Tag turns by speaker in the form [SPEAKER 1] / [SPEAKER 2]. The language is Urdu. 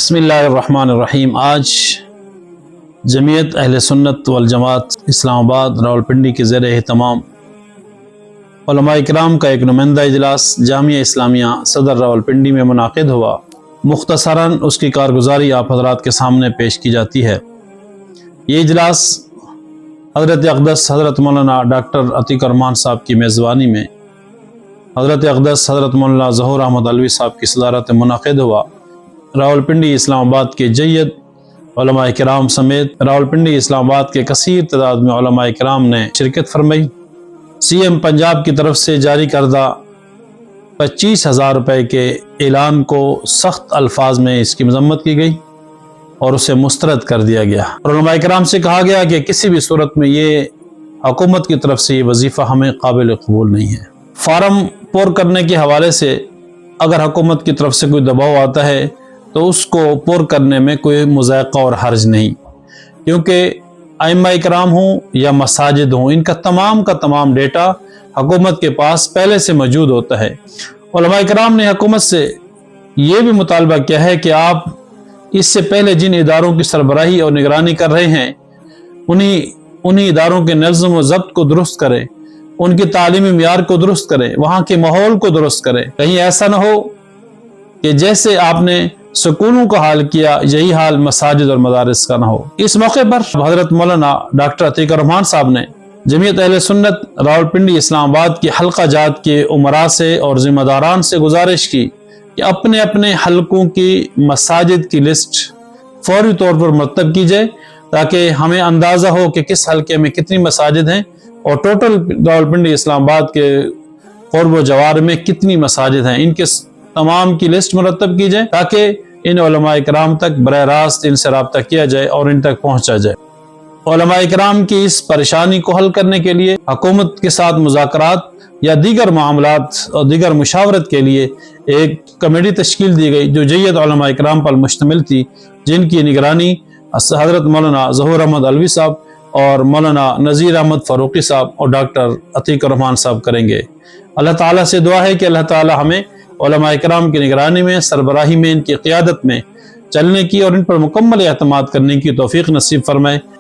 [SPEAKER 1] بسم اللہ الرحمن الرحیم۔ آج جمعیت اہل سنت والجماعت اسلام آباد راولپنڈی کے زیر اہتمام علماء کرام کا ایک نمائندہ اجلاس جامعہ اسلامیہ صدر راولپنڈی میں منعقد ہوا۔ مختصراً اس کی کارگزاری آپ حضرات کے سامنے پیش کی جاتی ہے۔ یہ اجلاس حضرت اقدس حضرت مولانا ڈاکٹر عتیق الرحمان صاحب کی میزبانی میں حضرت اقدس حضرت مولانا ظہور احمد علوی صاحب کی صدارت میں منعقد ہوا۔ راولپنڈی اسلام آباد کے جید علماء کرام سمیت راولپنڈی اسلام آباد کے کثیر تعداد میں علماء کرام نے شرکت فرمائی۔ سی ایم پنجاب کی طرف سے جاری کردہ 25,000 روپے کے اعلان کو سخت الفاظ میں اس کی مذمت کی گئی اور اسے مسترد کر دیا گیا، اور علماء کرام سے کہا گیا کہ کسی بھی صورت میں یہ حکومت کی طرف سے یہ وظیفہ ہمیں قابل قبول نہیں ہے۔ فارم پر کرنے کے حوالے سے اگر حکومت کی طرف سے کوئی دباؤ آتا ہے تو اس کو پر کرنے میں کوئی مضائقہ اور حرج نہیں، کیونکہ ائمہ کرام ہوں یا مساجد ہوں، ان کا تمام ڈیٹا حکومت کے پاس پہلے سے موجود ہوتا ہے۔ علماء کرام نے حکومت سے یہ بھی مطالبہ کیا ہے کہ آپ اس سے پہلے جن اداروں کی سربراہی اور نگرانی کر رہے ہیں انہی اداروں کے نظم و ضبط کو درست کریں، ان کی تعلیمی معیار کو درست کریں، وہاں کے ماحول کو درست کریں۔ کہیں ایسا نہ ہو کہ جیسے آپ نے سکولوں کا حال کیا یہی حال مساجد اور مدارس کا نہ ہو۔ اس موقع پر حضرت مولانا ڈاکٹر عتیق الرحمان صاحب نے جمعیت اہل سنت راولپنڈی اسلام آباد کی حلقہ جات کے امراء سے اور ذمہ داران سے گزارش کی کہ اپنے اپنے حلقوں کی مساجد کی لسٹ فوری طور پر مرتب کی جائے، تاکہ ہمیں اندازہ ہو کہ کس حلقے میں کتنی مساجد ہیں اور ٹوٹل راولپنڈی اسلام آباد کے قرب و جوار میں کتنی مساجد ہیں، ان کے تمام کی لسٹ مرتب کی جائے تاکہ ان علماء کرام تک براہ راست ان سے رابطہ کیا جائے اور ان تک پہنچا جائے۔ علماء کرام کی اس پریشانی کو حل کرنے کے لیے حکومت کے ساتھ مذاکرات یا دیگر معاملات اور دیگر مشاورت کے لیے ایک کمیٹی تشکیل دی گئی جو جید علماء کرام پر مشتمل تھی، جن کی نگرانی حضرت مولانا ظہور احمد علوی صاحب اور مولانا نذیر احمد فاروقی صاحب اور ڈاکٹر عتیق الرحمان صاحب کریں گے۔ اللہ تعالیٰ سے دعا ہے کہ اللہ تعالیٰ ہمیں علماء کرام کی نگرانی میں، سربراہی میں، ان کی قیادت میں چلنے کی اور ان پر مکمل اعتماد کرنے کی توفیق نصیب فرمائے۔